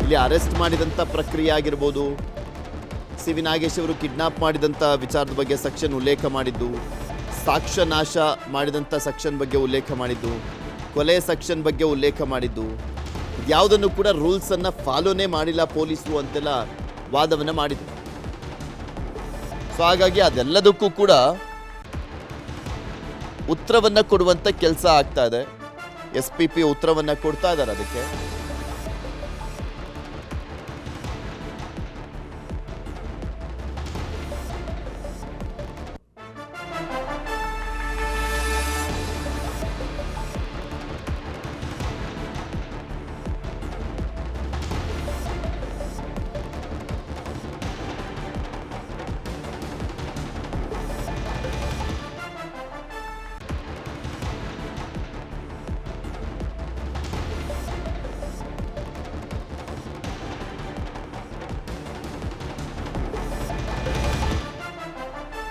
ಇಲ್ಲಿ ಅರೆಸ್ಟ್ ಮಾಡಿದಂಥ ಪ್ರಕ್ರಿಯೆ ಆಗಿರ್ಬೋದು, ಸಿ ವಿ ನಾಗೇಶ್ ಅವರು ಕಿಡ್ನಾಪ್ ಮಾಡಿದಂಥ ವಿಚಾರದ ಬಗ್ಗೆ ಸೆಕ್ಷನ್ ಉಲ್ಲೇಖ ಮಾಡಿದ್ದು, ಸಾಕ್ಷ್ಯ ನಾಶ ಮಾಡಿದಂಥ ಸೆಕ್ಷನ್ ಬಗ್ಗೆ ಉಲ್ಲೇಖ ಮಾಡಿದ್ದು, ಕೊಲೆ ಸೆಕ್ಷನ್ ಬಗ್ಗೆ ಉಲ್ಲೇಖ ಮಾಡಿದ್ದು, ಯಾವುದನ್ನು ಕೂಡ ರೂಲ್ಸನ್ನು ಫಾಲೋನೇ ಮಾಡಿಲ್ಲ ಪೊಲೀಸರು ಅಂತೆಲ್ಲ ವಾದವನ್ನು ಮಾಡಿದ್ರು. ಸೊ ಹಾಗಾಗಿ ಅದೆಲ್ಲದಕ್ಕೂ ಕೂಡ ಉತ್ತರವನ್ನು ಕೊಡುವಂಥ ಕೆಲಸ ಆಗ್ತಾ ಇದೆ. SPP ಉತ್ತರವನ್ನು ಕೊಡ್ತಾ ಇದ್ದಾರೆ ಅದಕ್ಕೆ.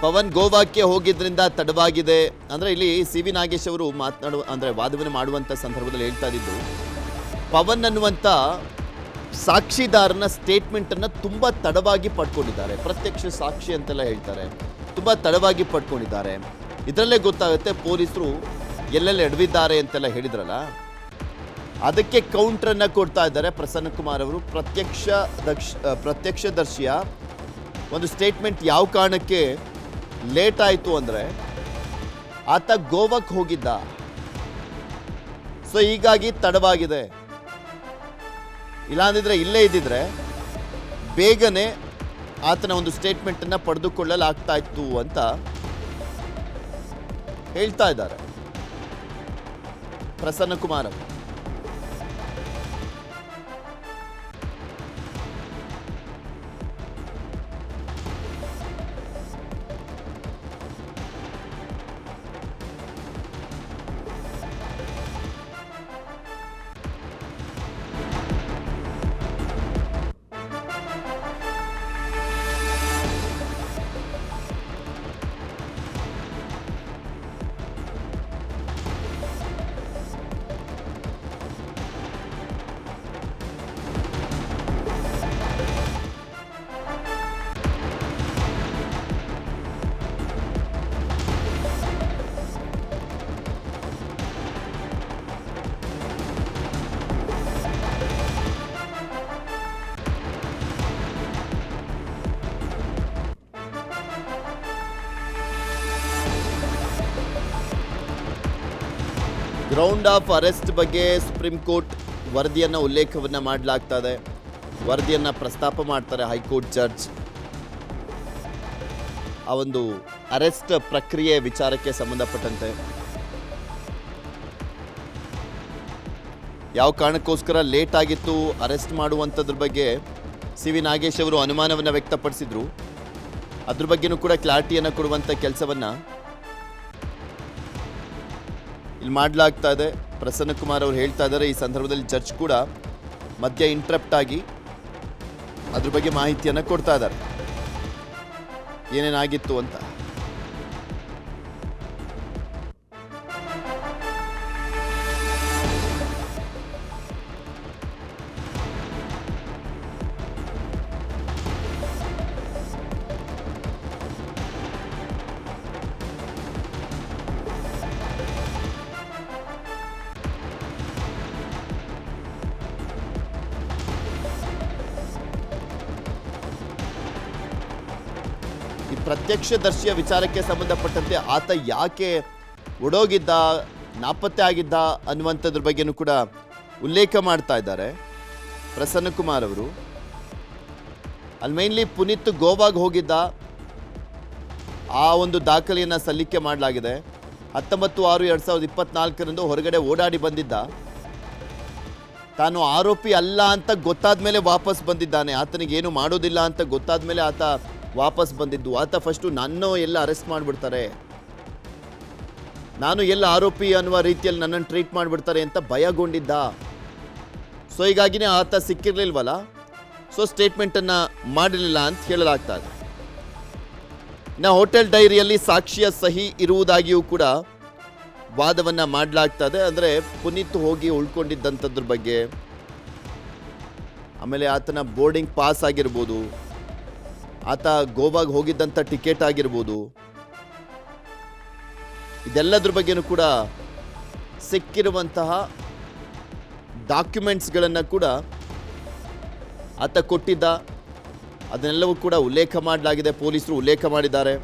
ಪವನ್ ಗೋವಾಕ್ಕೆ ಹೋಗಿದ್ರಿಂದ ತಡವಾಗಿದೆ ಅಂದರೆ ಇಲ್ಲಿ ಸಿ ವಿ ನಾಗೇಶ್ ಅವರು ವಾದವನ್ನು ಮಾಡುವಂಥ ಸಂದರ್ಭದಲ್ಲಿ ಹೇಳ್ತಾ ಇದ್ದು, ಪವನ್ ಅನ್ನುವಂಥ ಸಾಕ್ಷಿದಾರನ ಸ್ಟೇಟ್ಮೆಂಟನ್ನು ತುಂಬ ತಡವಾಗಿ ಪಡ್ಕೊಂಡಿದ್ದಾರೆ. ಪ್ರತ್ಯಕ್ಷ ಸಾಕ್ಷಿ ಅಂತೆಲ್ಲ ಹೇಳ್ತಾರೆ, ತುಂಬ ತಡವಾಗಿ ಪಡ್ಕೊಂಡಿದ್ದಾರೆ. ಇದರಲ್ಲೇ ಗೊತ್ತಾಗುತ್ತೆ ಪೊಲೀಸರು ಎಲ್ಲೆಲ್ಲಿ ಎಡವಿದ್ದಾರೆ ಅಂತೆಲ್ಲ ಹೇಳಿದ್ರಲ್ಲ, ಅದಕ್ಕೆ ಕೌಂಟ್ರನ್ನು ಕೊಡ್ತಾ ಇದ್ದಾರೆ ಪ್ರಸನ್ನ ಕುಮಾರ್ ಅವರು. ಪ್ರತ್ಯಕ್ಷದರ್ಶಿಯ ಒಂದು ಸ್ಟೇಟ್ಮೆಂಟ್ ಯಾವ ಕಾರಣಕ್ಕೆ ಲೇಟ್ ಆಯಿತು ಅಂದರೆ, ಆತ ಗೋವಾಕ್ಕೆ ಹೋಗಿದ್ದ, ಸೊ ಹೀಗಾಗಿ ತಡವಾಗಿದೆ. ಇಲ್ಲಾಂದಿದ್ರೆ ಇಲ್ಲೇ ಇದ್ದಿದ್ರೆ ಬೇಗನೆ ಆತನ ಒಂದು ಸ್ಟೇಟ್ಮೆಂಟನ್ನು ಪಡೆದುಕೊಳ್ಳಲಾಗ್ತಾ ಇತ್ತು ಅಂತ ಹೇಳ್ತಾ ಇದ್ದಾರೆ ಪ್ರಸನ್ನ ಕುಮಾರ್ ಅವರು. ಗ್ರೌಂಡ್ ಆಫ್ ಅರೆಸ್ಟ್ ಬಗ್ಗೆ ಸುಪ್ರೀಂ ಕೋರ್ಟ್ ವರದಿಯನ್ನು ಉಲ್ಲೇಖವನ್ನು ಮಾಡಲಾಗ್ತಾ ಇದೆ. ವರದಿಯನ್ನು ಪ್ರಸ್ತಾಪ ಮಾಡ್ತಾರೆ ಹೈಕೋರ್ಟ್ ಜಡ್ಜ್. ಆ ಒಂದು ಅರೆಸ್ಟ್ ಪ್ರಕ್ರಿಯೆ ವಿಚಾರಕ್ಕೆ ಸಂಬಂಧಪಟ್ಟಂತೆ ಯಾವ ಕಾರಣಕ್ಕೋಸ್ಕರ ಲೇಟ್ ಆಗಿತ್ತು ಅರೆಸ್ಟ್ ಮಾಡುವಂಥದ್ರ ಬಗ್ಗೆ ಸಿ ವಿ ನಾಗೇಶ್ ಅವರು ಅನುಮಾನವನ್ನು ವ್ಯಕ್ತಪಡಿಸಿದ್ರು. ಅದ್ರ ಬಗ್ಗೆನೂ ಕೂಡ ಕ್ಲಾರಿಟಿಯನ್ನು ಕೊಡುವಂಥ ಕೆಲಸವನ್ನು ಇಲ್ಲಿ ಮಾಡಲಾಗ್ತಾ ಇದೆ. ಪ್ರಸನ್ನ ಕುಮಾರ್ ಅವರು ಹೇಳ್ತಾ ಇದ್ದಾರೆ. ಈ ಸಂದರ್ಭದಲ್ಲಿ ಜಡ್ಜ್ ಕೂಡ ಮಧ್ಯ ಇಂಟ್ರಪ್ಟ್ ಆಗಿ ಅದ್ರ ಬಗ್ಗೆ ಮಾಹಿತಿಯನ್ನು ಕೊಡ್ತಾ ಇದ್ದಾರೆ, ಏನೇನಾಗಿತ್ತು ಅಂತ. ಈ ಪ್ರತ್ಯಕ್ಷದರ್ಶಿಯ ವಿಚಾರಕ್ಕೆ ಸಂಬಂಧಪಟ್ಟಂತೆ ಆತ ಯಾಕೆ ಓಡೋಗಿದ್ದ, ನಾಪತ್ತೆ ಆಗಿದ್ದ ಅನ್ನುವಂಥದ್ರ ಬಗ್ಗೆನೂ ಕೂಡ ಉಲ್ಲೇಖ ಮಾಡ್ತಾ ಇದ್ದಾರೆ ಪ್ರಸನ್ನ ಕುಮಾರ್ ಅವರು. ಅಲ್ಲಿ ಮೇನ್ಲಿ ಪುನೀತ್ ಗೋವಾಗೆ ಹೋಗಿದ್ದ, ಆ ಒಂದು ದಾಖಲೆಯನ್ನು ಸಲ್ಲಿಕೆ ಮಾಡಲಾಗಿದೆ. 19/6/2024 ಹೊರಗಡೆ ಓಡಾಡಿ ಬಂದಿದ್ದ. ತಾನು ಆರೋಪಿ ಅಲ್ಲ ಅಂತ ಗೊತ್ತಾದ ಮೇಲೆ ವಾಪಸ್ ಬಂದಿದ್ದಾನೆ. ಆತನಿಗೇನು ಮಾಡೋದಿಲ್ಲ ಅಂತ ಗೊತ್ತಾದ ಮೇಲೆ ಆತ ವಾಪಸ್ ಬಂದಿದ್ದು. ಆತ ಫಸ್ಟು ನನ್ನ ಎಲ್ಲ ಅರೆಸ್ಟ್ ಮಾಡಿಬಿಡ್ತಾರೆ, ನಾನು ಎಲ್ಲ ಆರೋಪಿ ಅನ್ನುವ ರೀತಿಯಲ್ಲಿ ನನ್ನನ್ನು ಟ್ರೀಟ್ ಮಾಡಿಬಿಡ್ತಾರೆ ಅಂತ ಭಯಗೊಂಡಿದ್ದ. ಸೊ ಹೀಗಾಗಿನೇ ಆತ ಸಿಕ್ಕಿರಲಿಲ್ವಲ್ಲ, ಸೊ ಸ್ಟೇಟ್ಮೆಂಟನ್ನು ಮಾಡಲಿಲ್ಲ ಅಂತ ಹೇಳಲಾಗ್ತಾ ಇದೆ. ಇನ್ನು ಹೋಟೆಲ್ ಡೈರಿಯಲ್ಲಿ ಸಾಕ್ಷಿಯ ಸಹಿ ಇರುವುದಾಗಿಯೂ ಕೂಡ ವಾದವನ್ನು ಮಾಡಲಾಗ್ತಾ ಇದೆ. ಅಂದರೆ ಪುನೀತ್ ಹೋಗಿ ಉಳ್ಕೊಂಡಿದ್ದಂಥದ್ರ ಬಗ್ಗೆ ಆಮೇಲೆ ಆತನ ಬೋರ್ಡಿಂಗ್ ಪಾಸ್ ಆಗಿರ್ಬೋದು, ಆತ ಗೋವಾಗೆ ಹೋಗಿದ್ದಂಥ ಟಿಕೆಟ್ ಆಗಿರ್ಬೋದು, ಇದೆಲ್ಲದ್ರ ಬಗ್ಗೆನೂ ಕೂಡ ಸಿಕ್ಕಿರುವಂತಹ ಡಾಕ್ಯುಮೆಂಟ್ಸ್ಗಳನ್ನು ಕೂಡ ಆತ ಕೊಟ್ಟಿದ್ದ. ಅದನ್ನೆಲ್ಲವೂ ಕೂಡ ಉಲ್ಲೇಖ ಮಾಡಲಾಗಿದೆ, ಪೊಲೀಸರು ಉಲ್ಲೇಖ ಮಾಡಿದ್ದಾರೆ.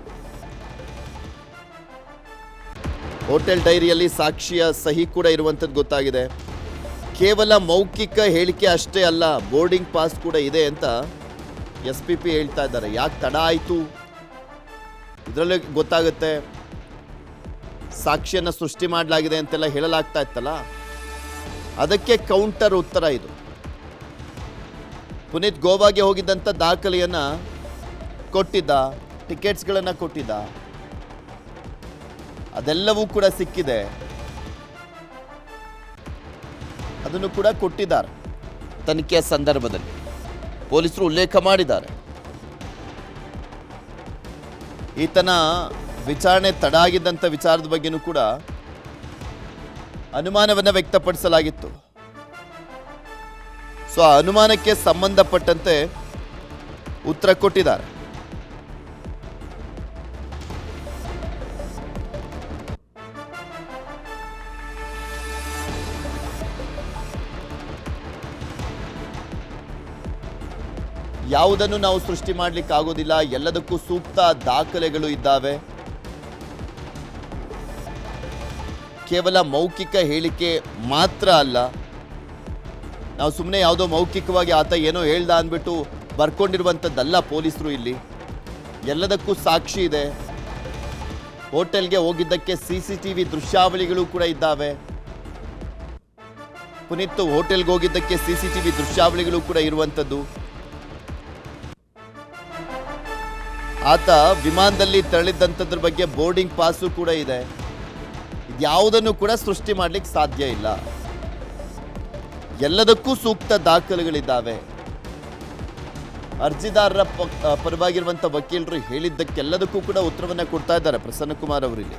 ಹೋಟೆಲ್ ಡೈರಿಯಲ್ಲಿ ಸಾಕ್ಷಿಯ ಸಹಿ ಕೂಡ ಇರುವಂಥದ್ದು ಗೊತ್ತಾಗಿದೆ. ಕೇವಲ ಮೌಖಿಕ ಹೇಳಿಕೆ ಅಷ್ಟೇ ಅಲ್ಲ, ಬೋರ್ಡಿಂಗ್ ಪಾಸ್ ಕೂಡ ಇದೆ ಅಂತ SPP ಹೇಳ್ತಾ ಇದ್ದಾರೆ. ಯಾಕೆ ತಡ ಆಯಿತು ಇದರಲ್ಲಿ ಗೊತ್ತಾಗುತ್ತೆ. ಸಾಕ್ಷಿಯನ್ನು ಸೃಷ್ಟಿ ಮಾಡಲಾಗಿದೆ ಅಂತೆಲ್ಲ ಹೇಳಲಾಗ್ತಾ ಇತ್ತಲ್ಲ, ಅದಕ್ಕೆ ಕೌಂಟರ್ ಉತ್ತರ ಇದು. ಪುನೀತ್ ಗೋವಾಗೆ ಹೋಗಿದ್ದಂಥ ದಾಖಲೆಯನ್ನು ಕೊಟ್ಟಿದ್ದ, ಟಿಕೆಟ್ಸ್ಗಳನ್ನು ಕೊಟ್ಟಿದ್ದ, ಅದೆಲ್ಲವೂ ಕೂಡ ಸಿಕ್ಕಿದೆ. ಅದನ್ನು ಕೂಡ ಕೊಟ್ಟಿದ್ದಾರೆ ತನಿಖೆಯ ಸಂದರ್ಭದಲ್ಲಿ, ಪೊಲೀಸರು ಉಲ್ಲೇಖ ಮಾಡಿದ್ದಾರೆ. ಈತನ ವಿಚಾರಣೆ ತಡ ಆಗಿದ್ದಂಥ ವಿಚಾರದ ಬಗ್ಗೆನೂ ಕೂಡ ಅನುಮಾನವನ್ನು ವ್ಯಕ್ತಪಡಿಸಲಾಗಿತ್ತು. ಸೊ ಆ ಅನುಮಾನಕ್ಕೆ ಸಂಬಂಧಪಟ್ಟಂತೆ ಉತ್ತರ ಕೊಟ್ಟಿದ್ದಾರೆ. ಯಾವುದನ್ನು ನಾವು ಸೃಷ್ಟಿ ಮಾಡಲಿಕ್ಕೆ ಆಗೋದಿಲ್ಲ, ಎಲ್ಲದಕ್ಕೂ ಸೂಕ್ತ ದಾಖಲೆಗಳು ಇದ್ದಾವೆ. ಕೇವಲ ಮೌಖಿಕ ಹೇಳಿಕೆ ಮಾತ್ರ ಅಲ್ಲ, ನಾವು ಸುಮ್ಮನೆ ಯಾವುದೋ ಮೌಖಿಕವಾಗಿ ಆತ ಏನೋ ಹೇಳ್ದ ಅಂದ್ಬಿಟ್ಟು ಬರ್ಕೊಂಡಿರುವಂಥದ್ದಲ್ಲ ಪೊಲೀಸರು. ಇಲ್ಲಿ ಎಲ್ಲದಕ್ಕೂ ಸಾಕ್ಷಿ ಇದೆ. ಹೋಟೆಲ್ಗೆ ಹೋಗಿದ್ದಕ್ಕೆ CCTV ದೃಶ್ಯಾವಳಿಗಳು ಕೂಡ ಇದ್ದಾವೆ. ಪುನೀತ್ ಹೋಟೆಲ್ಗೆ ಹೋಗಿದ್ದಕ್ಕೆ CCTV ದೃಶ್ಯಾವಳಿಗಳು ಕೂಡ ಇರುವಂಥದ್ದು. ಆತ ವಿಮಾನದಲ್ಲಿ ತೆರಳಿದ್ದಂಥದ್ರ ಬಗ್ಗೆ ಬೋರ್ಡಿಂಗ್ ಪಾಸು ಕೂಡ ಇದೆ. ಇದ್ಯಾವುದನ್ನು ಕೂಡ ಸೃಷ್ಟಿ ಮಾಡಲಿಕ್ಕೆ ಸಾಧ್ಯ ಇಲ್ಲ. ಎಲ್ಲದಕ್ಕೂ ಸೂಕ್ತ ದಾಖಲೆಗಳಿದ್ದಾವೆ. ಅರ್ಜಿದಾರರ ಪರವಾಗಿರುವಂಥ ವಕೀಲರು ಹೇಳಿದ್ದಕ್ಕೆಲ್ಲದಕ್ಕೂ ಕೂಡ ಉತ್ತರವನ್ನು ಕೊಡ್ತಾ ಇದ್ದಾರೆ ಪ್ರಸನ್ನಕುಮಾರ್ ಅವರಿಗೆ.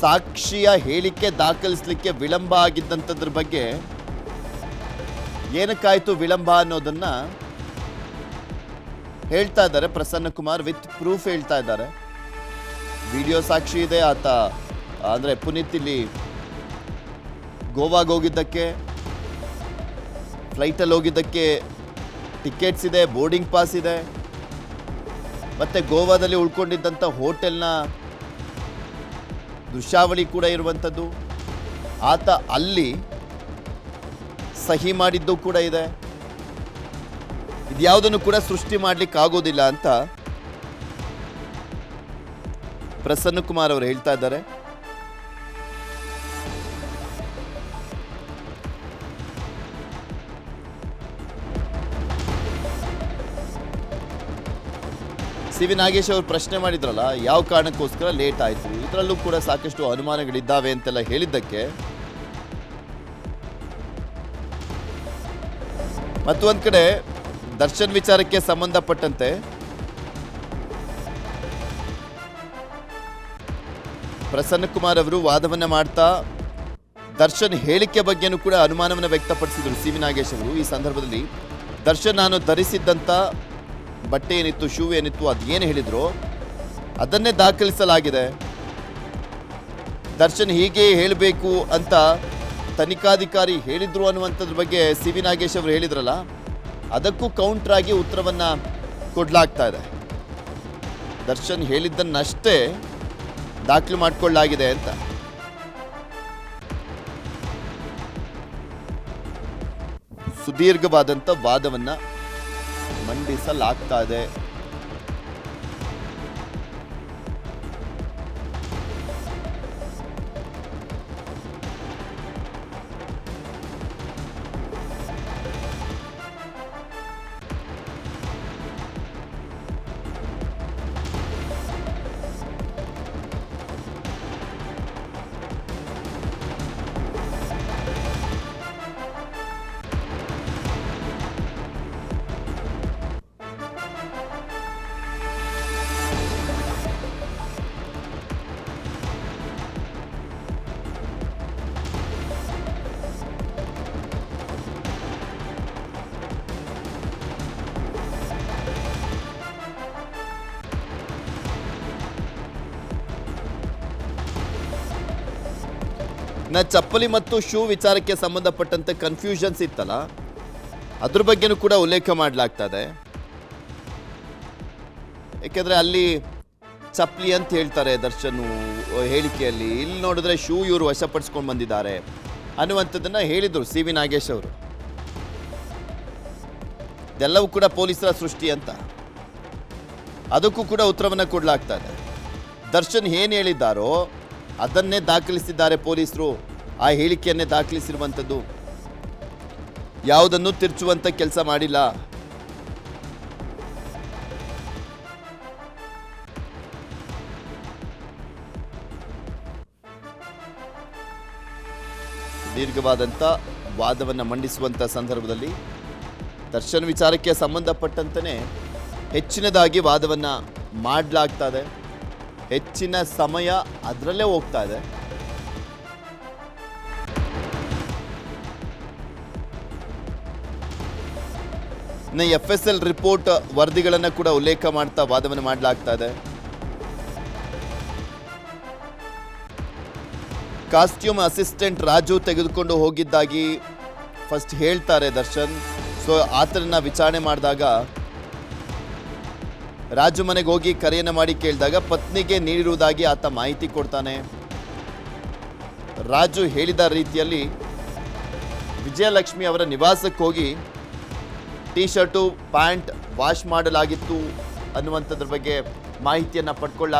ಸಾಕ್ಷಿಯ ಹೇಳಿಕೆ ದಾಖಲಿಸಲಿಕ್ಕೆ ವಿಳಂಬ ಆಗಿದ್ದಂಥದ್ರ ಬಗ್ಗೆ ಏನಕ್ಕಾಯ್ತು ವಿಳಂಬ ಅನ್ನೋದನ್ನ ಹೇಳ್ತಾ ಇದ್ದಾರೆ ಪ್ರಸನ್ನಕುಮಾರ್. ವಿತ್ ಪ್ರೂಫ್ ಹೇಳ್ತಾ ಇದ್ದಾರೆ. ವಿಡಿಯೋ ಸಾಕ್ಷಿ ಇದೆ. ಆತ ಅಂದರೆ ಪುನೀತ್ ಇಲ್ಲಿ ಗೋವಾಗೆ ಹೋಗಿದ್ದಕ್ಕೆ, ಫ್ಲೈಟಲ್ಲಿ ಹೋಗಿದ್ದಕ್ಕೆ ಟಿಕೆಟ್ಸ್ ಇದೆ, ಬೋರ್ಡಿಂಗ್ ಪಾಸ್ ಇದೆ, ಮತ್ತು ಗೋವಾದಲ್ಲಿ ಉಳ್ಕೊಂಡಿದ್ದಂಥ ಹೋಟೆಲ್ನ ದೃಶ್ಯಾವಳಿ ಕೂಡ ಇರುವಂಥದ್ದು. ಆತ ಅಲ್ಲಿ ಸಹಿ ಮಾಡಿದ್ದು ಕೂಡ ಇದೆ. ಇದ್ಯಾವುದನ್ನು ಕೂಡ ಸೃಷ್ಟಿ ಮಾಡಲಿಕ್ಕೆ ಆಗೋದಿಲ್ಲ ಅಂತ ಪ್ರಸನ್ನಕುಮಾರ್ ಅವರು ಹೇಳ್ತಾ ಇದ್ದಾರೆ. ಸಿ ವಿ ನಾಗೇಶ್ ಅವರು ಪ್ರಶ್ನೆ ಮಾಡಿದ್ರಲ್ಲ, ಯಾವ ಕಾರಣಕ್ಕೋಸ್ಕರ ಲೇಟ್ ಆಯಿತು, ಇದರಲ್ಲೂ ಕೂಡ ಸಾಕಷ್ಟು ಅನುಮಾನಗಳಿದ್ದಾವೆ ಅಂತೆಲ್ಲ ಹೇಳಿದ್ದಕ್ಕೆ ಮತ್ತೊಂದು ಕಡೆ ದರ್ಶನ್ ವಿಚಾರಕ್ಕೆ ಸಂಬಂಧಪಟ್ಟಂತೆ ಪ್ರಸನ್ನಕುಮಾರ್ ಅವರು ವಾದವನ್ನ ಮಾಡ್ತಾ ದರ್ಶನ್ ಹೇಳಿಕೆ ಬಗ್ಗೆನೂ ಕೂಡ ಅನುಮಾನವನ್ನು ವ್ಯಕ್ತಪಡಿಸಿದರು ಸಿ ವಿ ನಾಗೇಶ್ ಅವರು. ಈ ಸಂದರ್ಭದಲ್ಲಿ ದರ್ಶನ್ ನಾನು ಧರಿಸಿದ್ದಂಥ ಬಟ್ಟೆ ಏನಿತ್ತು, ಶೂ ಏನಿತ್ತು, ಅದೇನು ಹೇಳಿದ್ರು ಅದನ್ನೇ ದಾಖಲಿಸಲಾಗಿದೆ. ದರ್ಶನ್ ಹೀಗೆ ಹೇಳಬೇಕು ಅಂತ ತನಿಖಾಧಿಕಾರಿ ಹೇಳಿದ್ರು ಅನ್ನುವಂಥದ್ರ ಬಗ್ಗೆ ಸಿ ವಿ ನಾಗೇಶ್ ಅವರು ಹೇಳಿದ್ರಲ್ಲ, ಅದಕ್ಕೂ ಕೌಂಟರ್ ಆಗಿ ಉತ್ತರವನ್ನ ಕೊಡಲಾಗ್ತಾ ಇದೆ. ದರ್ಶನ್ ಹೇಳಿದ್ದನ್ನಷ್ಟೇ ದಾಖಲು ಮಾಡಿಕೊಳ್ಳಲಾಗಿದೆ ಅಂತ. ಸುದೀರ್ಘವಾದಂಥ ವಾದವನ್ನ ಮಂಡಿಸಲಾಗ್ತಾ ಇದೆ. ಚಪ್ಪಲಿ ಮತ್ತು ಶೂ ವಿಚಾರಕ್ಕೆ ಸಂಬಂಧಪಟ್ಟಂತೆ ಕನ್ಫ್ಯೂಷನ್ಸ್ ಇತ್ತಲ್ಲ, ಅದ್ರ ಬಗ್ಗೆನೂ ಕೂಡ ಉಲ್ಲೇಖ ಮಾಡಲಾಗ್ತದೆ. ಯಾಕೆಂದರೆ ಅಲ್ಲಿ ಚಪ್ಪಲಿ ಅಂತ ಹೇಳ್ತಾರೆ ದರ್ಶನ್ ಹೇಳಿಕೆಯಲ್ಲಿ, ಇಲ್ಲಿ ನೋಡಿದ್ರೆ ಶೂ ಇವರು ವಶಪಡಿಸ್ಕೊಂಡು ಬಂದಿದ್ದಾರೆ ಅನ್ನುವಂಥದ್ದನ್ನು ಹೇಳಿದರು ಸಿ ವಿ ನಾಗೇಶ್ ಅವರು. ಇದೆಲ್ಲವೂ ಕೂಡ ಪೊಲೀಸರ ಸೃಷ್ಟಿ ಅಂತ, ಅದಕ್ಕೂ ಕೂಡ ಉತ್ತರವನ್ನು ಕೊಡಲಾಗ್ತದೆ. ದರ್ಶನ್ ಏನು ಹೇಳಿದ್ದಾರೋ ಅದನ್ನೇ ದಾಖಲಿಸಿದ್ದಾರೆ ಪೊಲೀಸರು, ಆ ಹೇಳಿಕೆಯನ್ನೇ ದಾಖಲಿಸಿರುವಂಥದ್ದು, ಯಾವುದನ್ನು ತಿರ್ಚುವಂಥ ಕೆಲಸ ಮಾಡಿಲ್ಲ. ದೀರ್ಘವಾದಂಥ ವಾದವನ್ನು ಮಂಡಿಸುವಂಥ ಸಂದರ್ಭದಲ್ಲಿ ದರ್ಶನ್ ವಿಚಾರಕ್ಕೆ ಸಂಬಂಧಪಟ್ಟಂತೆ ಹೆಚ್ಚಿನದಾಗಿ ವಾದವನ್ನು ಮಾಡಲಾಗ್ತದೆ. ಹೆಚ್ಚಿನ ಸಮಯ ಅದರಲ್ಲೇ ಹೋಗ್ತಾ ಇದೆ. ಇನ್ನು FSL ರಿಪೋರ್ಟ್ ವರದಿಗಳನ್ನು ಕೂಡ ಉಲ್ಲೇಖ ಮಾಡ್ತಾ ವಾದವನ್ನು ಮಾಡಲಾಗ್ತಾ ಇದೆ. ಕಾಸ್ಟ್ಯೂಮ್ ಅಸಿಸ್ಟೆಂಟ್ ರಾಜು ತೆಗೆದುಕೊಂಡು ಹೋಗಿದ್ದಾಗಿ ಫಸ್ಟ್ ಹೇಳ್ತಾರೆ ದರ್ಶನ್. ಸೊ ಆತನನ್ನ ವಿಚಾರಣೆ ಮಾಡಿದಾಗ ರಾಜು ಮನೆಗೆ ಹೋಗಿ ಕರೆಯನ್ನು ಮಾಡಿ ಕೇಳಿದಾಗ ಪತ್ನಿಗೆ ನೀಡಿರುವುದಾಗಿ ಆತ ಮಾಹಿತಿ ಕೊಡ್ತಾನೆ. ರಾಜು ಹೇಳಿದ ರೀತಿಯಲ್ಲಿ ವಿಜಯಲಕ್ಷ್ಮಿ ಅವರ ನಿವಾಸಕ್ಕೆ ಹೋಗಿ ಟೀ ಶರ್ಟು ಪ್ಯಾಂಟ್ ವಾಶ್ ಮಾಡಲಾಗಿತ್ತು ಅನ್ನುವಂಥದ್ರ ಬಗ್ಗೆ ಮಾಹಿತಿಯನ್ನು ಪಡ್ಕೊಳ್ಳಾಗ